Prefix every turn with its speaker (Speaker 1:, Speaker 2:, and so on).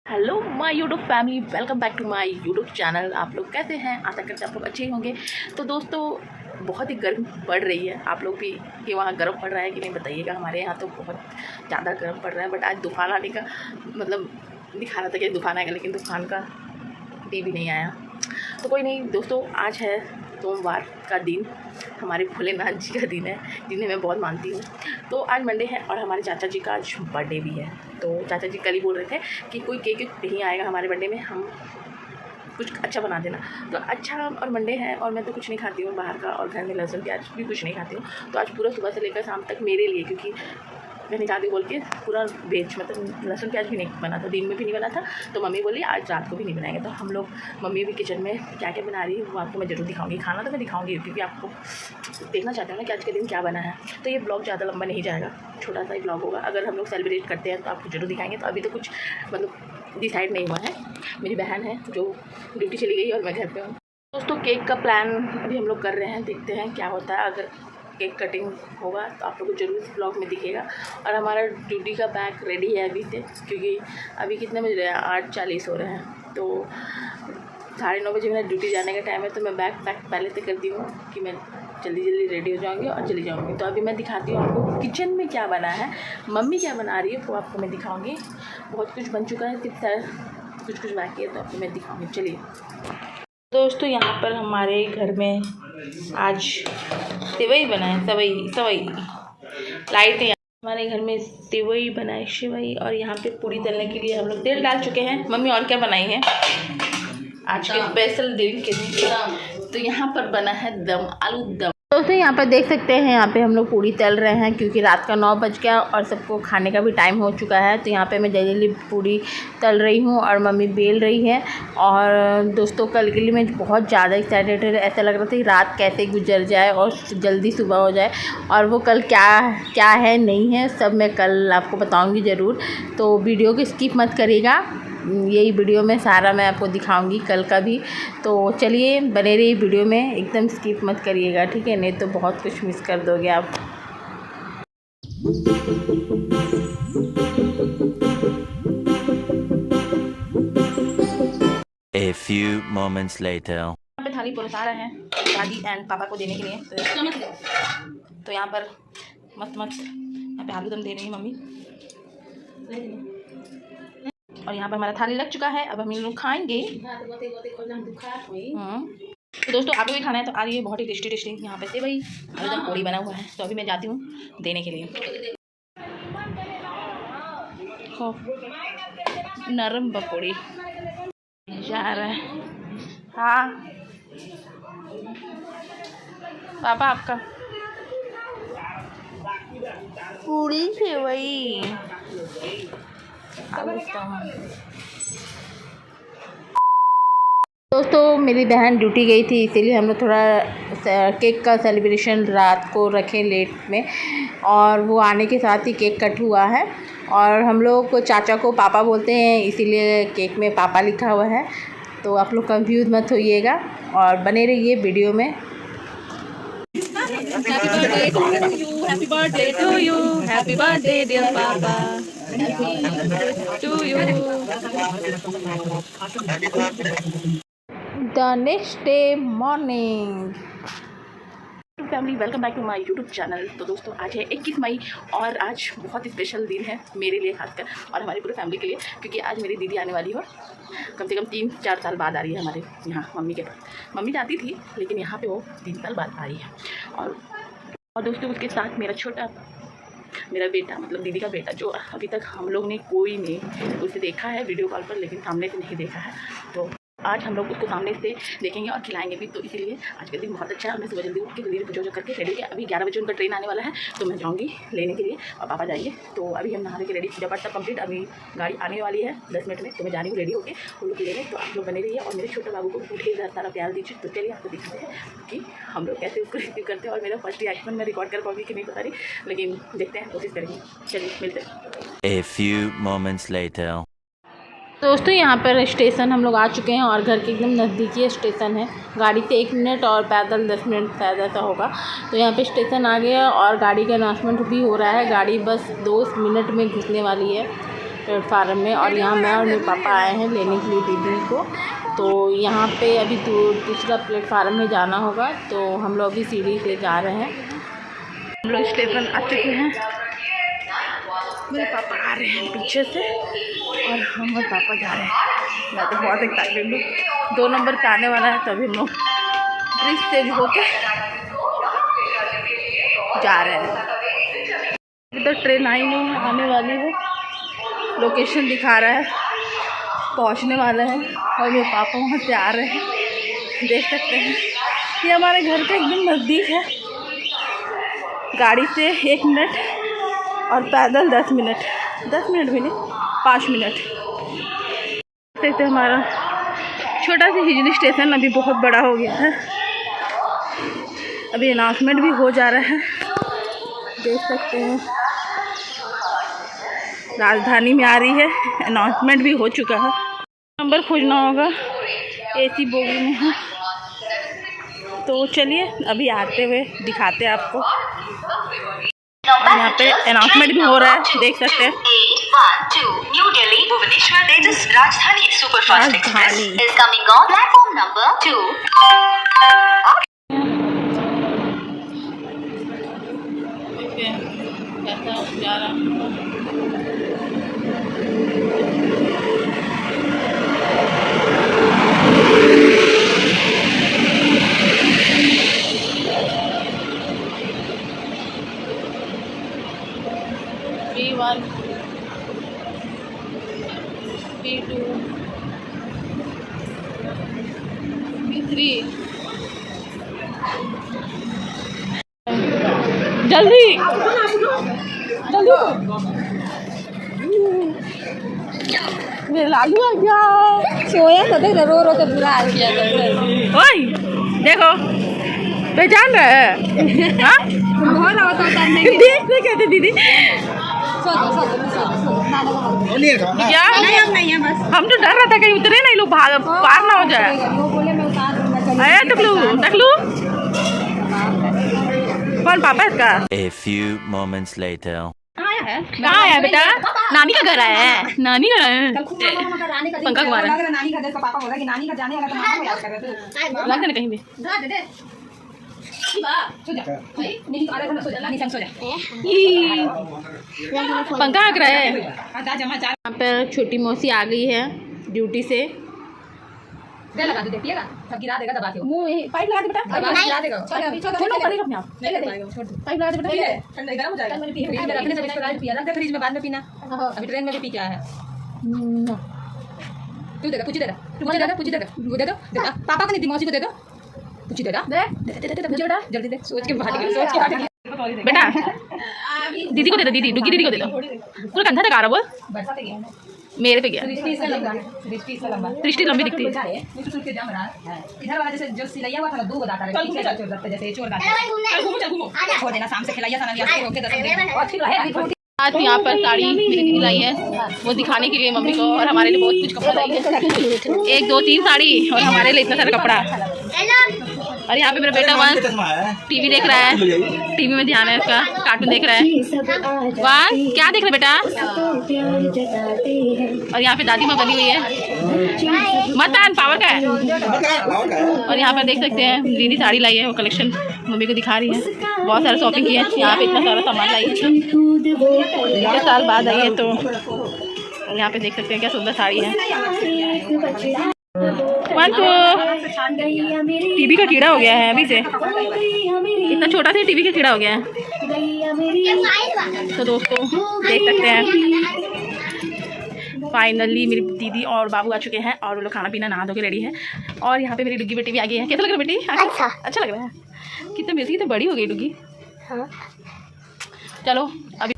Speaker 1: Hello my YouTube family, welcome back to my YouTube channel. आप लोग कैसे हैं? आशा करते हैं आप लोग अच्छे ही होंगे। तो दोस्तों, बहुत ही गर्म पड़ रही है। आप लोग भी कि वहाँ गर्म पड़ रहा है कि नहीं बताइएगा। हमारे यहाँ तो बहुत ज़्यादा गर्म पड़ रहा है। बट आज तूफान आने का मतलब दिखा रहा था कि तूफान आएगा, लेकिन तूफान का भी नहीं आया। तो कोई नहीं दोस्तों, आज है सोमवार का दिन, हमारे भोलेनाथ जी का दिन है जिन्हें मैं बहुत मानती हूँ। तो आज मंडे है और हमारे चाचा जी का आज बर्थडे भी है। तो चाचा जी कल ही बोल रहे थे कि कोई केक नहीं आएगा हमारे बर्थडे में, हम कुछ अच्छा बना देना। तो अच्छा, और मंडे है और मैं तो कुछ नहीं खाती हूँ बाहर का, और घर में लहसुन प्याज भी कुछ नहीं खाती हूँ। तो आज पूरा सुबह से लेकर शाम तक मेरे लिए, क्योंकि मैं नहीं चाहती बोल के पूरा वेज, मतलब लहसुन प्याज भी नहीं बना था, दिन में भी नहीं बना था। तो मम्मी बोली आज रात को भी नहीं बनाएंगे। तो हम लोग, मम्मी भी किचन में क्या क्या बना रही है वो आपको मैं ज़रूर दिखाऊंगी। खाना तो मैं दिखाऊंगी क्योंकि आपको देखना चाहते हो ना कि आज के दिन क्या बना है। तो ये ब्लॉग ज़्यादा लंबा नहीं जाएगा, छोटा सा ही ब्लॉग होगा। अगर हम लोग सेलिब्रेट करते हैं तो आपको ज़रूर दिखाएंगे। तो अभी तो कुछ मतलब डिसाइड नहीं हुआ है। मेरी बहन है जो ड्यूटी चली गई और मैं घर पर हूँ। दोस्तों, केक का प्लान अभी हम लोग कर रहे हैं, देखते हैं क्या होता है। अगर केक कटिंग होगा तो आप लोग को जरूर इस ब्लॉग में दिखेगा। और हमारा ड्यूटी का बैग रेडी है अभी से, क्योंकि अभी कितने बज रहे हैं, 8:40 हो रहे हैं। तो 9:30 बजे मेरा ड्यूटी जाने का टाइम है। तो मैं बैग पैक पहले से करती हूँ कि मैं जल्दी जल्दी रेडी हो जाऊँगी और चली जाऊँगी। तो अभी मैं दिखाती हूँ आपको किचन में क्या बना है, मम्मी क्या बना रही है वो आपको मैं दिखाऊँगी। बहुत कुछ बन चुका है, सिर्फ कुछ बाकी है, तो आपको मैं दिखाऊँगी। चलिए दोस्तों, यहाँ पर हमारे घर में आज सेवई बना है। सवई लाइट है। हमारे घर में सेवई बना है, सेवई। और यहाँ पे पूरी तलने के लिए हम लोग तेल डाल चुके हैं। मम्मी और क्या बनाई है आज के स्पेशल दिन के लिए? तो यहाँ पर बना है दम, आलू दम। दोस्तों, यहाँ पर देख सकते हैं, यहाँ पे हम लोग पूरी तल रहे हैं क्योंकि रात का 9 बज गया और सबको खाने का भी टाइम हो चुका है। तो यहाँ पे मैं जल्दी जल्दी पूरी तल रही हूँ और मम्मी बेल रही है। और दोस्तों, कल के लिए मैं बहुत ज़्यादा एक्साइटेड है। ऐसा लग रहा था कि रात कैसे गुजर जाए और जल्दी सुबह हो जाए। और वो कल क्या क्या है नहीं है सब मैं कल आपको बताऊँगी ज़रूर। तो वीडियो को स्किप मत करिएगा, यही वीडियो में सारा मैं आपको दिखाऊंगी कल का भी। तो चलिए बने रहिए वीडियो में, एकदम स्किप मत करिएगा, ठीक है? नहीं तो बहुत कुछ मिस कर दोगे आप।
Speaker 2: A few moments later.
Speaker 1: यहाँ पे थाली परोसा रहे हैं दादी एंड पापा को देने के लिए। तो यहाँ पर मस्त यहाँ पे आलू दम दे रही है मम्मी। और यहाँ पर हमारा थाली लग चुका है, अब हम लोग खाएंगे। तो दोस्तों, आप लोग भी खाना है तो आ रही है। बहुत ही टेस्टी टेस्टी यहाँ पे से भाई आलूदम पूड़ी बना हुआ है। तो अभी मैं जाती हूँ देने के लिए। नरम पकौड़ी जा रहा है। हाँ पापा, आपका पूरी सेवई दोस्तों, मेरी बहन ड्यूटी गई थी, इसीलिए हम लोग थोड़ा केक का सेलिब्रेशन रात को रखे लेट में। और वो आने के साथ ही केक कट हुआ है। और हम लोग को चाचा को पापा बोलते हैं, इसीलिए केक में पापा लिखा हुआ है। तो आप लोग कंफ्यूज मत होइएगा और बने रहिए वीडियो में। Happy birthday to you, happy birthday dear papa, to you. The next day morning. Family, welcome back to my YouTube channel. तो दोस्तों, आज है 21 मई और आज बहुत ही स्पेशल दिन है मेरे लिए खासकर, और हमारी पूरी फैमिली के लिए, क्योंकि आज मेरी दीदी आने वाली है। कम से कम 3-4 साल बाद आ रही है हमारे यहाँ मम्मी के पास। मम्मी जाती थी लेकिन यहाँ पे वो 3 साल बाद आई है। और दोस्तों, उसके साथ मेरा बेटा, मतलब दीदी का बेटा, जो अभी तक हम लोग ने कोई नहीं उसे देखा है वीडियो कॉल पर, लेकिन सामने से नहीं देखा है। तो आज हम लोग उसको सामने से देखेंगे और खिलाएंगे भी। तो इसीलिए आज का दिन बहुत अच्छा है। मैं सुबह जल्दी उठ के जल्दी पूजा करके रेडी किया। अभी 11 बजे उनका ट्रेन आने वाला है, तो मैं जाऊँगी लेने के लिए और पापा जाएंगे। तो अभी हम नहाने के रेडी, पूजा पाठ सब कंप्लीट। अभी गाड़ी आने वाली है 10 मिनट में, तो मैं जा रही हूँ रेडी होकर उन लोग लेने। तो आप लोग बने रहिए और मेरे छोटे बाबू को ढेर सारा प्यार दीजिए। तो चलिए आपको दिखाते हैं कि हम लोग कैसे उसको रिसीव करते हैं। और मेरा फर्स्ट रिएक्शन मैं रिकॉर्ड कर पाऊँगी कि नहीं पता नहीं, लेकिन देखते हैं, कोशिश करेंगे। चलिए मिलते हैं।
Speaker 2: A few moments later.
Speaker 1: दोस्तों, यहाँ पर स्टेशन हम लोग आ चुके हैं और घर के एकदम नज़दीकी स्टेशन है। गाड़ी से 1 मिनट और पैदल 10 मिनट शायद ऐसा होगा। तो यहाँ पे स्टेशन आ गया और गाड़ी का अनाउंसमेंट भी हो रहा है। गाड़ी बस 2 मिनट में घुसने वाली है। प्लेटफार्म में, और यहाँ मैं और मेरे पापा आए हैं लेने के लिए दीदी को। तो यहाँ पे अभी दूसरा प्लेटफार्म में जाना होगा, तो हम लोग अभी सीढ़ी से जा रहे हैं। हम लोग स्टेशन आ चुके हैं, मेरे पापा आ रहे हैं पीछे से और हम और पापा जा रहे हैं। मैं तो बहुत एक्साइटेड हूँ, 2 नंबर पे आने वाला है, तभी हम लोग ब्रिज से होके जा रहे हैं। अभी तो ट्रेन आई नहीं है, आने वाली है, लोकेशन दिखा रहा है, पहुंचने वाला है और मेरे पापा वहाँ से आ रहे हैं। देख सकते हैं ये हमारे घर के एकदम नज़दीक है, गाड़ी से 1 मिनट और पैदल 10 मिनट, 10 मिनट भी नहीं 5 मिनट। देख सकते हैं हमारा छोटा सा हिजली स्टेशन अभी बहुत बड़ा हो गया है, अभी अनाउंसमेंट भी हो जा रहा है। देख सकते हैं राजधानी में आ रही है, अनाउंसमेंट भी हो चुका है। नंबर खोजना होगा, एसी बोगी में है। तो चलिए अभी आते हुए दिखाते हैं आपको। और यहाँ पे अनाउंसमेंट भी हो रहा है, देख सकते हैं।
Speaker 3: 812 न्यू दिल्ली भुवनेश्वर लेटेस्ट राजधानी superfast express is coming on platform number 2।
Speaker 1: कैसा जा रहा P1 P2 P3 जल्दी जल्दी मेरे लालू आ गया, सोया तो देख रो रो के बुरा हाल किया। ओए देखो पहचान रहे हैं? हाँ देख कहते दीदी क्या नहीं है, बस हम तो डर रहा था कहीं उतरे नहीं लोग पार ना हो जाए। अरे टकलू कौन पापा इसका?
Speaker 2: A few moments later.
Speaker 1: कहाँ है बेटा? नानी का घर है, नानी का है। पंखा घुमा रहा है, नानी का घर का पापा बोला कि नानी का जाने वाला तो मामा को याद कर रहे थे। लग ना कहीं भी पंखा हक रहा है। यहाँ पर छोटी मौसी आ गई है ड्यूटी से। लगा दे, पिएगा सब गिरा देगा दबा के। मुंह पाइप लगा दे बेटा, गिरा देगा। छोड़ करेगा अपने आप, नहीं लगाएगा, छोड़ दे। पाइप लगा दे बेटा, ठंडा गर्म हो जाएगा। फ्रिज में रखने से इसको डाल पिया, रख दे फ्रिज में, बाद में पीना। अभी ट्रेन में भी पी के आया है। तू देगा, पूछी देगा, पूछी देगा, पूछी देगा, वो दे दो, पापा को नहीं दी, मौसी को दे दो, पूछी देगा, दे बेटा, जल्दी दे, सोच के बाहर निकल, सोच के बाहर निकल बेटा। दीदी को दे दो, दीदी डुगी दीदी को दे दो। पूरा कंधा तक आ रहा बोल, मेरे पे गया। दृष्टि लंबी दिखती है। इधर वाला जैसे जो सिलैया हुआ था 2 बताता है, जैसे चोर छोड़ देना, शाम से खिलाइया था। आज यहाँ पर साड़ी मेरी दीदी लाई है, वो दिखाने के लिए मम्मी को, और हमारे लिए बहुत कुछ कपड़ा लाई है, 1 2 3 साड़ी, और हमारे लिए इतना सारा कपड़ा। और यहाँ पे मेरा बेटा वहाँ टीवी देख रहा है, टीवी में ध्यान है उसका, कार्टून देख रहा है। वहाँ क्या देख रहे बेटा? और यहाँ पे दादी माँ बनी हुई है, मतदान पावर का है। और यहाँ पर देख सकते हैं दीदी साड़ी लाई है, वो कलेक्शन मम्मी को दिखा रही है। बहुत सारा शॉपिंग किया है, यहाँ पे इतना सारा सामान लाई है, इतने साल बाद आई है। तो यहाँ पे देख सकते हैं क्या सुंदर साड़ी है। टीवी का कीड़ा हो गया है अभी से, इतना छोटा सा टीवी का कीड़ा हो गया है। तो दोस्तों देख सकते हैं फाइनली मेरी दीदी और बाबू आ चुके हैं, और वो लोग खाना पीना नहा धो के रेडी है। और यहाँ पे मेरी डुग्गी बेटी भी आ गई है। कैसा लग रहा है बेटी? अच्छा लग रहा है। कितने मिलती कितनी बड़ी हो गई डुग्गी। हाँ चलो अभी